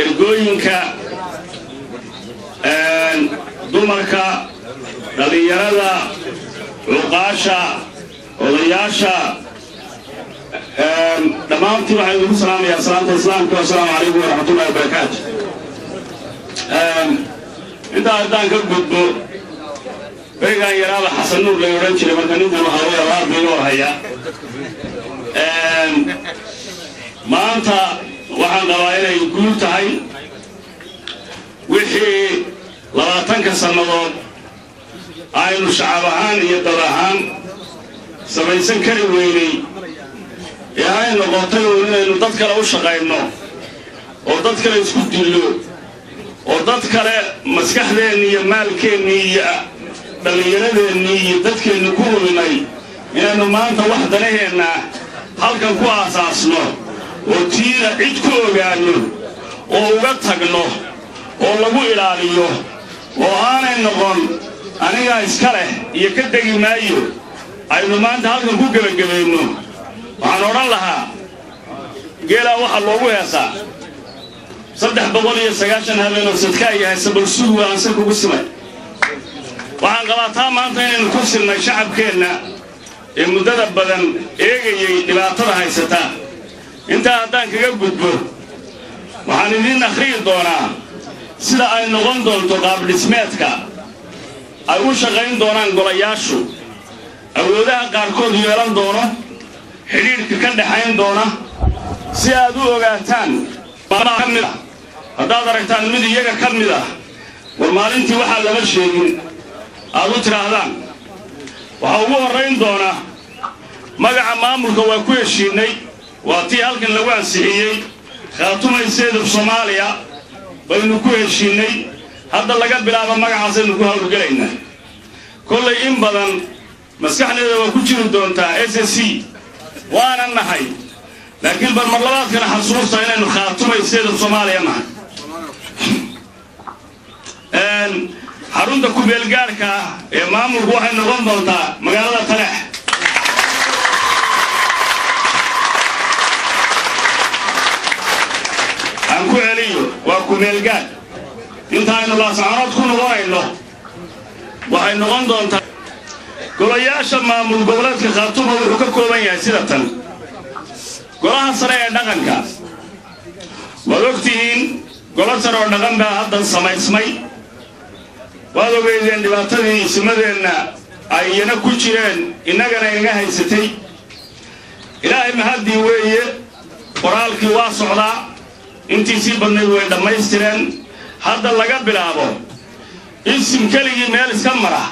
ergooyinka dumarka dhalinyarada cuqaasha odayaasha dhammaantiin waxaan ugu salaamayaa salaanta islaamka wassalaamu calaykum waraxmatullahi wabarakaatu intaa haddaan ka gudbo berigaan yaraaba xasan nuur lay odhan jiray marka ninkan waxaa weeye abaarba inoo haya maanta waxaan qabaa inay guul tahay wixii 20 sannadood aynu shacab ahaan iyo dad ahaan samaysan kari weynay ee ay noqotay inaynu dad kale u shaqayno oo dad kale isku dillo oo dad kale maskaxdeenna iyo maalkeenna iyo dhallinyaradeenna iyo dadkeenna ku hulinay inaynu maanta wax danaheenna halkan ku aasaasno oo tiina cid ku ogaano oo uga tagno oo lagu ilaaliyo oo aanay noqon aniga iska leh iyo ka degi maayo aynu maanta halkan ku gabagabayno waxaan odhan lahaa geelaa waxa loogu heesaa 390 habeenoo sadkaa yahay sabalsuug waanse kugu simay waxaan qabaataa maanta inaynu ku silnay shacabkeenna ee muddada badan eegayay dhibaatada haysataa intaa haddaan kaga gudbo waxaan idiin akhriyi doonaa sida ay noqon doonto qaabdhismeedka ay u shaqayn doonaan golayaashu awoodaha qaarkood yeelan doono xidhiidhka ka dhaxayn doona si aad u ogaataan haddaad aragtaan mid iyaga ka mid ah war maalintii waxaa lama sheegin aad u tidhaahdaan waxaa ugu horrayn doona magaca maamulka waa ku heshiinay waa tii halkan lagu ansixiyey khaatumayseeda Soomaaliya baynu ku heshiinay hadda laga bilaabo magacaasaynu ku hawlgalaynaa kollay in badan maskaxdeeda waa ku jiri doontaa SSC waana nahay laakiin bar marlabaadkana xasuusta inaynu khaatumayseeda Soomaaliya nahay xarunta ku beelgaarka ee maamulku waxay noqon doontaa magaalada Taleex aan ku celiyo waa ku beelgaar intaaynu laascaanood ku noqonayno waxay noqon doontaa golayaasha maamul goboleedka Khaatumo wuxuu ka kooban yahay sida tan golaha sare ee dhaqanka waad ogtihiin golaha sare oo dhaqan baa hadda samaysmay waad ogeydeen dhibaatadii ismadeenna ayna ku jireen innagana inaga haysatay ilaahay mahadii weeye qoraalkii waa socdaa intii si badnayd way dhammaystireen hadda laga bilaabo isim keligii meel iska mara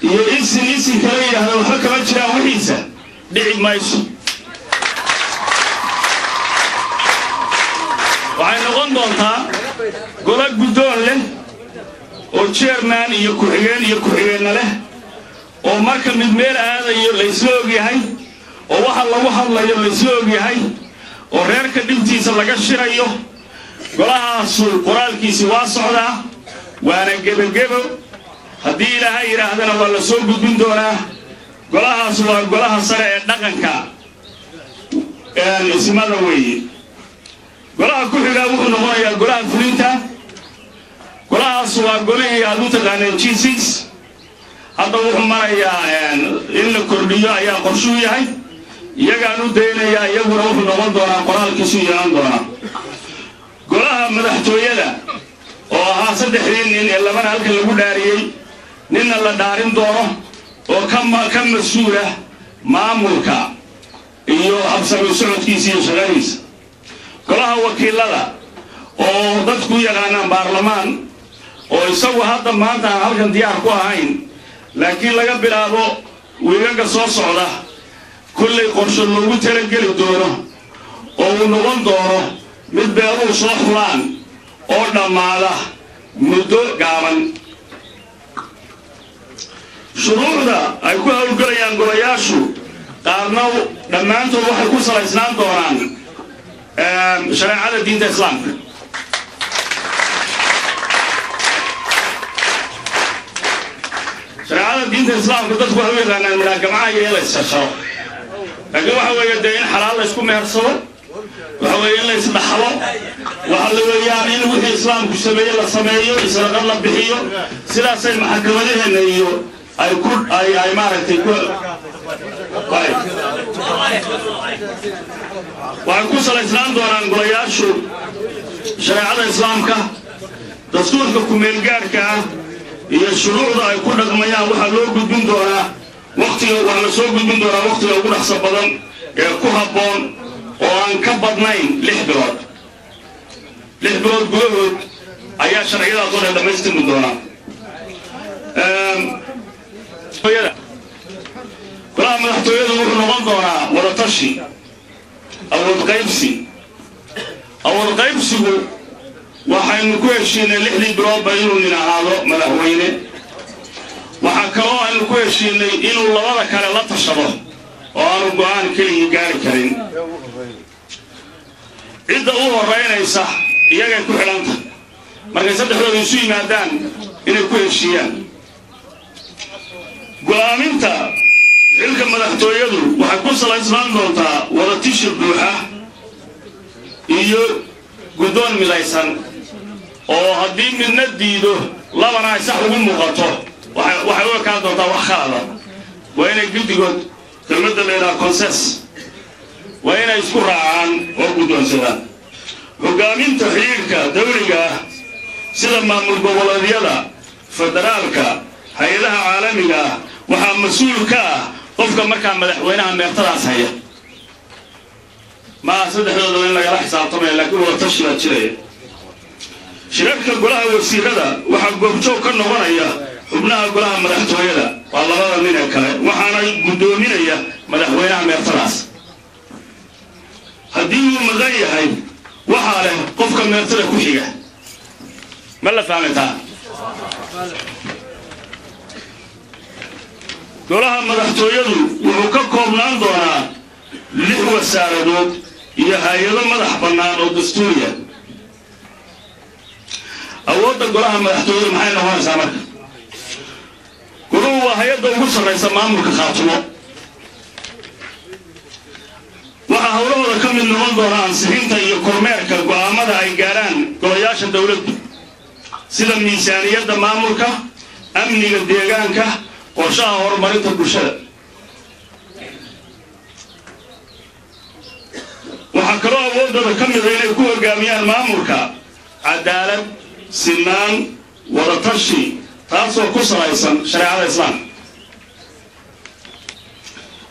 iyo isim kale yidhaahdo waxba kama jiraan wixiisa dhici mayso waxay noqon doontaa gola guddoon leh oo chairman iyo ku-xigeenna leh oo marka mid meel aadayo la isla ogyahay oo waxa lagu hadlayo la isla ogyahay oo reerka dhibtiisa laga shirayo golahaasu qoraalkiisi waa socdaa waana gebagebo haddii ilaahay yidhaahdana waa la soo gudbin doonaa golahaas waa golaha sare ee dhaqanka ismada weeye golaha ku xigaa wuxuu noqonayaa golaha fulinta golahaas waa golihii aad u taqaaneen G6 hadda wuxuu marayaa in la kordhiyo ayaa qorshuu yahay iyagaan u daynayaa iyaguna wuxuu noqon doonaa qoraalkiisu yeelan doonaa golaha madaxtooyada oo ahaa 3 nin ee labana halkan lagu dhaariyey ninna la dhaarin doono oo ka mas'uula maamulka iyo habsami socodkiisa iyo shaqadiisa golaha wakiilada oo dadku yaqaanaan baarlamaan oo isagu hadda maanta aan halkan diyaar ku ahayn laakiin laga bilaabo wiigaga soo socda kullay qorshe loogu talageli doono oo uu noqon doono mid beeruhu soo xulaan oo dhammaada muddo gaaban shuruucda ay ku hawlgalayaan golayaashu qaarna dhammaantood waxay ku salaysnaan doonaan shareecada diinta islaamka shareecada diinta islaamka dadku waxay u yaqaanaan midhaa gamcaha iyo la isasharo laakiin waxa weeye dee in xalaal la isku mehersado وحوي إلا يسمحوا وحلو يعني إنه وحي إسلام كسبية لا سمايو إسرائيل الله بحيو سلاسل محكمة هنا يو أي كل أي مارك يكون طيب وعنكوس الإسلام دوران قلياشو شريعة الإسلام كه دستور كميل جاركه هي الشروع ذا يكون رقميا وحلو قدوم دورا وقت وعلى سوق قدوم دورا وقت يكون حسب بدن يكون هبون وأن كبر نين لحبرات قلوب أيها شرعية طول هذا مجلس دورا هذا كلها من احتويات نظام دورا ولا تشي أو القيبسي waxaynu ku heshiinay lixdii bilood ba inuu ninaado madaxweyne waxa kale oo aynu ku heshiinay inuu labada kale la tashado oo aanu go'aan kaliya gaari karin cidda uu horeynaysa iyaga ku xilanta markay saddexdoodu isu yimaadaan inay ku heshiiyaan go'aaminta xilka madaxtooyadu waxay ku salaysnaan doontaa wada tishi buuxa iyo guddoon midaysan oo haddii midna diido labana ay sax ugu muuqato waxay u ekaan doontaa wax khalada waa inay guddigood kelmadda la yidhaha consensus waa inay isku raacaan oo guddoonsadaan hogaaminta xiriirka dawliga ah sida maamul goboleedyada federaalka hay-adaha caalamiga ah waxaa mas-uul ka ah qofka markaa madaxweynaha meertadaas haya ما صدقوا إن لا يحصل طبعا لكن هو تشرع شيء شركة قلها وسيرة وحقوق جو كنا ورايا وبناء قلها مدحوية والله ما من الكلام وحنا قدومين يا مدحوية من الفراس هديه مغير هاي وحاله قفك من الفراس كوشية ما لا فهمتها قلها مدحوية وحكمكم نندونا لحو الساردود هي هايدا مدح بنان او دستوريا awooda golaha madaxtooyada maxay noqonaysaa marka goluhu waa hay'adda ugu sarreysa maamulka khaatumo waxa howlahooda ka mid noqon doona ansixinta iyo kormeerka go'aamada ay gaaraan golayaasha dawladda sida miisaaniyadda maamulka amniga deegaanka qorshaha horumarinta bulshada waxaa kaloo awoodooda ka mid ah inay ku hogaamiyaan maamulka cadaalad sinaan wada tashi taasoo ku salaysan shareecada islaamka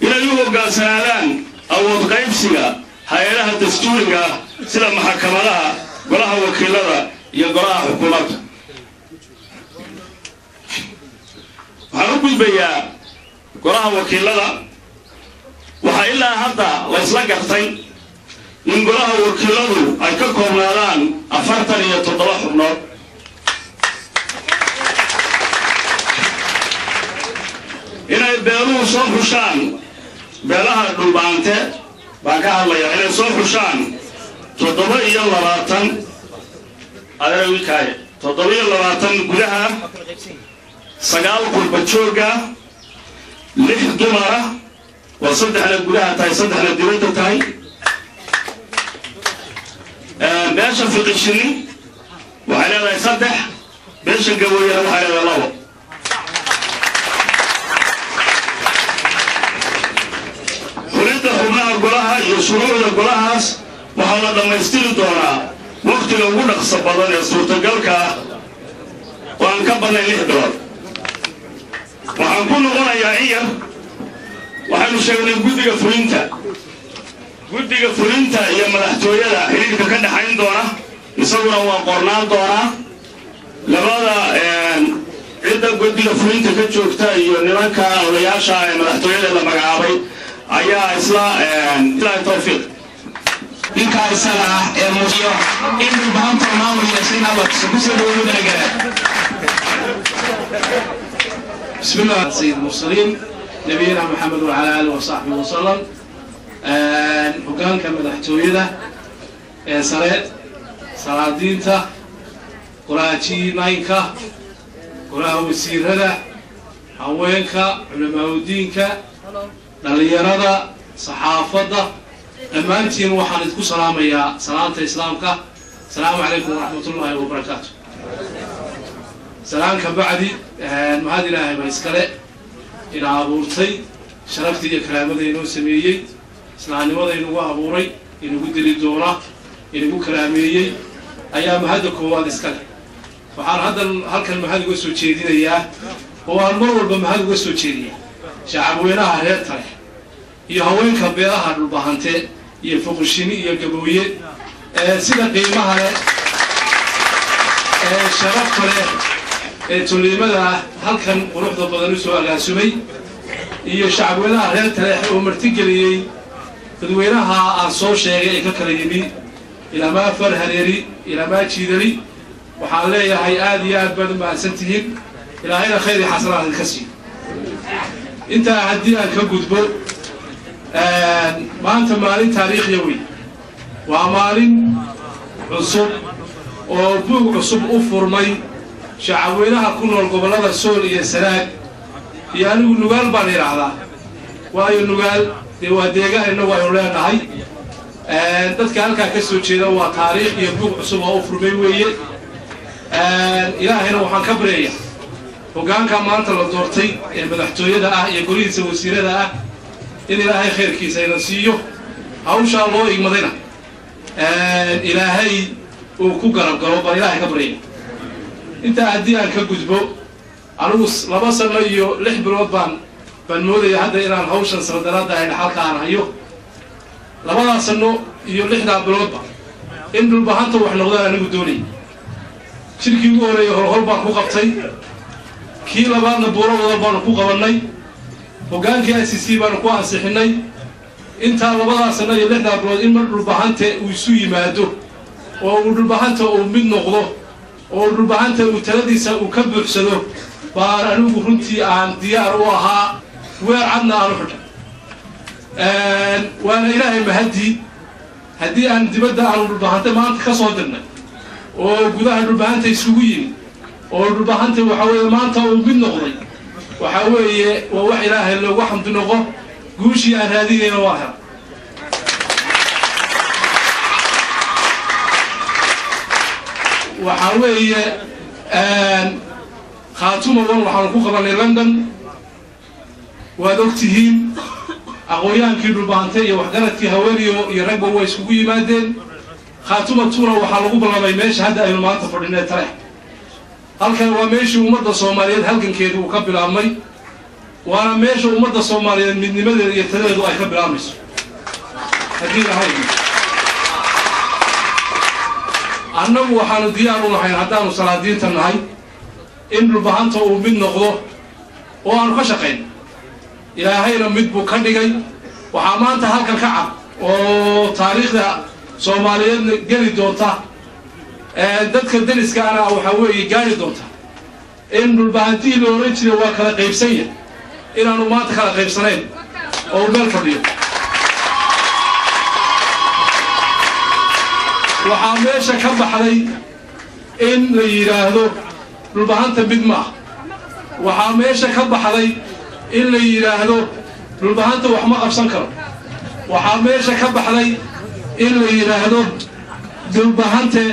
inay u hogaansanaadaan awood qaybsiga hay-adaha dastuuriga sida maxkamadaha golaha wakiilada iyo golaha xukuumadda waxaan u gudbayaa golaha wakiilada waxaa ilaa hadda la isla gartay in golaha wakiiladu ay ka koobnaadaan 47 xubnood inay beeluhu soo xushaan beelaha dhulbaante baan ka hadlayaa inay soo xushaan 27 adeerwikaaye 27 gudaha 9 qurba jooga 6 dumara waa 3 gudaha tahay 3 dibadda tahay beesha fiqishini waxay leedahay 3 beesha gabooyada waxay leedahay 2 xulidda xubnaha golaha iyo shuruucda golahaas waxaa la dhammaystiri doonaa waqtiga ugu dhaqso badan ee suurtagalka ah oo aan ka badnayn 6 bilood waxaan ku noqonayaa in yar waxaynu sheegnay guddiga fulinta iyo madaxtooyada xiriirka ka dhaxayn doona isaguna waa qornaan doonaa labada cidda guddiga fulinta ka joogta iyo nimanka odayaasha ee madaxtooyada la magacaabay ayaa isla tawfiiq ninka isaga ee muujiyo in baahanta maamulka sina wax ku soo dhawaadana بسم الله سيد المرسلين نبينا محمد وعلى آله وصحبه وسلم وكان كما دحتويده سريد سرادينتا قراجي ناينكا قراه وسيرده هوينكا علماء الدينكا dhalinyarada saxaafada لما أنتين وحن تكون سلام يا سلامة إسلامك السلام عليكم ورحمة الله وبركاته سلام كبعدي المهدي الله بيسكله إلى أبورتي شرفتي كلامي إنه سميي سلاني وضع إنه أبوري إنه قدر الدورة إنه كلامي أيام هذا كواد إسكله وحال هذا هالكلمة هذه قصة شيدين إياه هو المرور بمهذا قصة شيدين شعبوينا هذا ترى يهوين كبيرها البهانته يفوقشيني يجبويه سيدا قيمها شرف له توليمدا هالكن قروح ضبطنا سؤال عسومي يشعبوينا هذا ترى ومرتجلي فدوينها عصور شيء ككليني إلى ما فرهريري إلى ما تشيدري وحاليا هيئات ياد بدل ما سنتين إلى هنا خير حسرات الكسي أنت عدينا كجذب ما أنت مالين تاريخ يومي ومالين عصب وبوق عصب أفرمي شعبنا كنا القبلات السورية السلاك يعني النقال بنير هذا وهي النقال ديواديجا إنه ويولان هاي تذكر كسر شيء هو تاريخ يبوق عصب أفرمي ويه إلهنا وحن كبرية وكان كمان تلدورتي المدحتوية ده يقولين سوسيرة ده إن إلهي خير كيس ينسيه أو إن شاء الله يمضينا إلهي وكوكرب قرب إلهي كبرية أنت عديها كجذبه عروس لباس اللي لح برودبان بنمودي حتى إيران هوشن سردنا ده الحلقة عن هيو لباس إنه يلح ده برودبان إن بالبهانته وإحنا غدا نقدوني شركي ووري هول baan ku qabtay kii labaadna buuro wada baan ku qabanay hogaanka ICC baan ku ansixinay inta labadaas sano iyo lixda bilood in mar dhulbahante uu isu yimaado oo uu dhulbahante uu mid noqdo oo dhulbahante uu taladiisa uu ka buuxsado baan anigu runtii aan diyaar u ahaa weer cadna aan u xidhay waana ilaahay mahadi haddii aan dibadda aan dhulbahante maanta ka soo dirnay oo gudaha dhulbahanta isugu yimid oo dhulbahanta waxa weeye maanta uu mid noqday waxa weeye waa wax ilaahay loogu xamdi noqo guushii aan raadinayna waa hel waxa weeye khaatuma waxaan ku qabanay London waad ogtihiin aqooyaankii dhulbahanta iyo waxgaradkii haweeniyo iyo ragba way isugu yimaadeen خاتمة تورا وحلقوا بالله ماشي هذا أيام ما تفرنا ترى هل كان وماشي ومدة صومالية هل كان كيدو وكبر عمي وأنا ماشي ومدة صومالية من نمد يتلذ وأكبر عمي هذه هاي أنا وحنا ديارنا حين عدنا صلادين تنهاي إن البهانة ومن نقضه وأنا خشقين إلى هاي لمد بكندجي وحمانت هل كان كعب وتاريخها Soomaaliyeed gali doonta dadka dariska ana waxa weeye gaari doonta in dhulbahantii loo oran jiray waa kala qaybsan yahay inaanu maanta kala qaybsanayn oo meel fadhiyo waxaa meesha ka baxday in la yiraahdo dhulbahanta mid ma waxaa meesha ka baxday in la yiraahdo dhulbahanta wax ma qabsan karo waxaa meesha ka baxday in la yiraahdo dhulbahante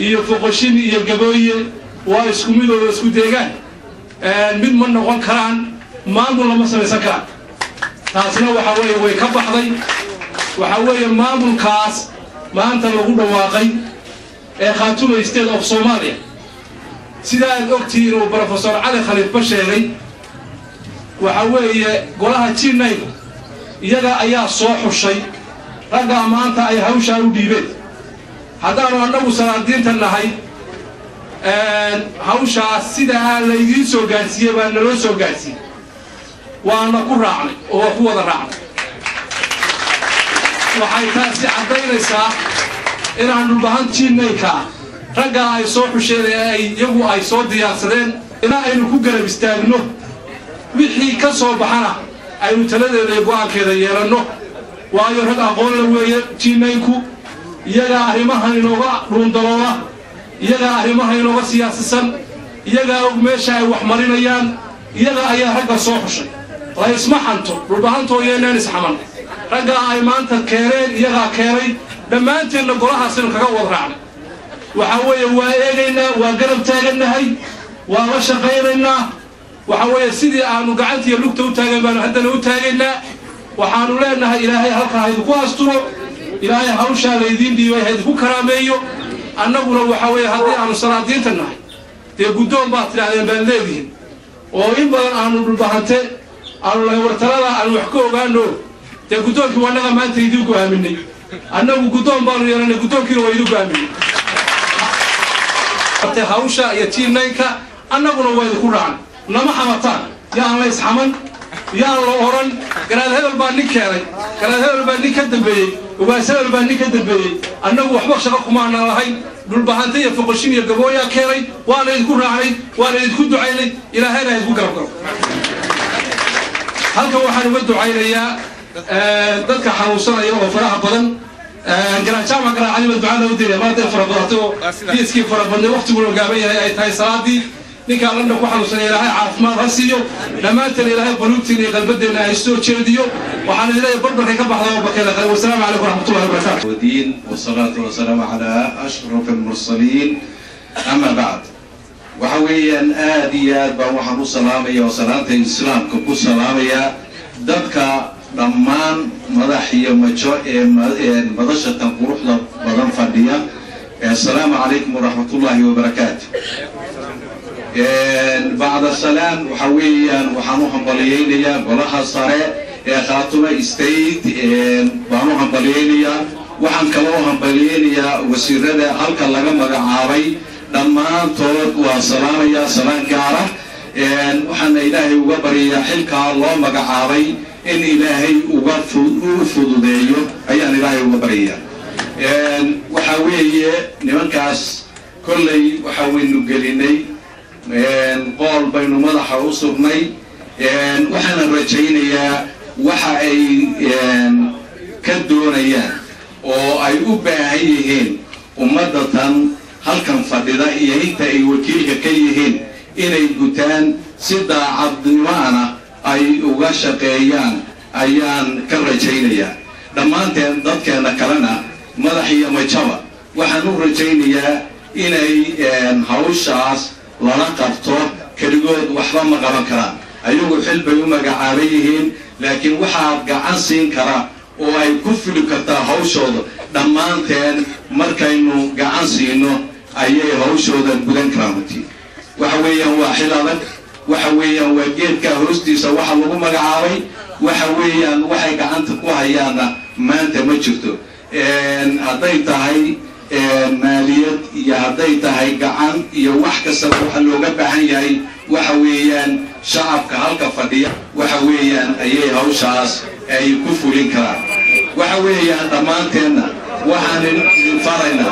iyo foqoshini iyo gabooye waa isku mid oo isku deegaan mid ma noqon karaan maamul lama samaysan karaan taasina waxa weeye way ka baxday waxa weeye maamulkaas maanta lagu dhawaaqay ee Khaatuma State of Somalia sida aad ogtiin oo Professor Ali Khalid ba sheegay waxa weeye golaha G9 iyaga ayaa soo xushay ragga maanta ay hawsha u dhiibeen haddaanu annagu salaadiinta nahay hawsha sida la idiin soo gaarsiiyay baa naloo soo gaarsiiyay waana ku raacnay oo ku wada raacnay waxay taasi cadaynaysaa inaan dhulbahantiinayka ragga ay soo xusheen ay iyagu ay soo diyaarsadeen ilaa aynu ku garab istaagno wixii ka soo baxana aynu taladeeda iyo go'aankeeda yeelanno waayo rag aqoon la weeye G9ku iyaga arrimahan inooga dhundalooda iyaga arrimahan inooga siyaasisan iyaga og meesha ay wax marinayaan iyaga ayaa ragga soo xushay la isma xanto dhulbahantoo yeelan isxaman ragga ay maanta keeneen iyaga keenay dhammaanteedna golahaasina kaga wada raacnay waxa weeye waa eegaynaa waa garab taaganahay waa la shaqaynaynaa waxa weeye sidii aanu gacantiya lugta u taagan baanu haddana u taagaynaa waxaanu leenahay ilaahay halkaa idinku asturo ilaahay hawshaa laydiin dhiibay ha idinku karaameeyo annaguna waxa weeye haddii aanu salaadiinta nahay dee guddoon baad tidhahdeen baan leedihin oo in badan aanu dhulbahante aanu laga wartalada aanu wax ka ogaano dee guddoonkii wannaga maanta idin go'aaminay annagu guddoon baanu yeelanay guddoonkiina waa idin go'aaminay hawsha iyo tiimnaynka annaguna waa idinku raacnay nama xamataan yaan la isxaman yaan la oran garaad hebel baa nin keenay garaad hebel baa nin ka dambeeyey ugaas hebel baa nin ka dambeeyey annagu waxba shaqo kumaanaan lahayn dhulbahante iyo foqoshin iyo gabooyaa keenay waana idinku raacnay waana idinku ducaynay ilaahayna idinku garab galo halkan waxaan uga ducaynayaa dadka xanuunsanaya oo faraha badan garaad jaamac garaad cali baa ducada u diraya maanta fara badatay oo diiskii fara badnay waqtiguna gaaban yahay ay tahay salaadii ninka lana ku xanuunsan ilaahay caafimaad ha siiyo dhamaanteen ilaahay quluubtiina iyo qalbadeena ay soo jeediyo waxaan ilaahay barbarka ka baxdo bakada qal wassalaamu alaykum warahmatullahi wabarakatuh ودين والصلاة والسلام على أشرف المرسلين أما بعد وحويا آديات بوحنا السلامية وصلاة الإسلام كبو السلامية دتك ضمان مدحية مدشة قروح بدن فردية السلام عليكم ورحمة الله وبركاته بعد السلام وحويا وحنوهم بليينيا بلها صاري خاتمة استيت بانوهم بليينيا وحن كلوهم بليينيا وسيرنا هلك لنا مجعاري لما طلب وسلام يا سلام جارة وحن إلهي وجبري حلك الله مجعاري إن إلهي وفض ديو أي أن إلهي وجبريه وحوي نمكاس كلي وحوي نقليني قال بين مدح وصبني وحنا رجعينيا وحأي كدونيا أو أي أباهيهن ومدة هل كان فضيلة يهيت أي وكيل كيهن إن يقتان سدا عبد معنا أي وغشقيان أيان كرجعينيا لما أنت ضد كان كلنا مدحية مجوا وحنو رجعينيا إن هاوشاس lana qabto kaligood waxba ma qaban karaan ayagu xil bay u magacaabeen laakiin waxa gacan siin kara oo ay ku fili kartaa hawshooda dhamaanteen markaynu gacan siino ayay hawshooda gudan karaan waxa weeyaan waa xil adag waxa weeyaan waa geedka hoostiisa waxa lagu magacaabay waxa weeyaan waxay gacanta ku hayaana maanta ma jirto haday tahay maaliyad iyo haday tahay gacan iyo wax kasta waxa looga baahan yahay waxa weeyaan shacabka halka fadhiya waxa weeyaan ayay hawshaas ay ku fulin karaan waxa weeyaan dhamaanteena waxaan farayna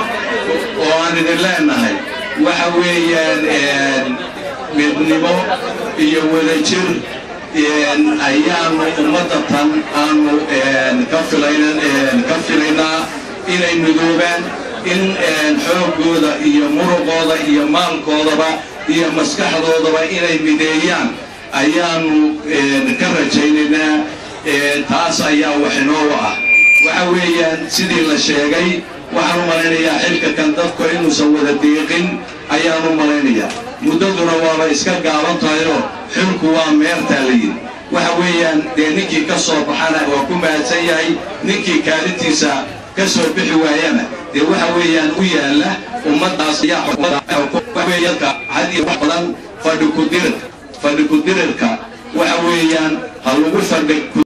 oo aan idin leenahay waxa weeyaan midnimo iyo wadajir ayaanu ummadatan aanu ka filaynaa inay midoobaan in xoogooda iyo muruqooda iyo maalkoodaba iyo maskaxdoodaba inay mideeyaan ayaanu ka rajaynaynaa taas ayaa wax inoo ah waxa weeyaan sidii la sheegay waxaan u malaynayaa xilka kan dadku inuusan wada deeqin ayaan u malaynayaa muddaduna waaba iska gaaban tahayoo xilku waa meertaa la yidhi waxa weeyaan dee ninkii ka soo baxana waa ku mahadsan yahay ninkii kaalintiisa kasoo bixi waayana dee waxa weeyaan u yaala ummadaas ayaa hadi wax badan fadhi ku dirirka waxa weeyaan ha lagu fadhi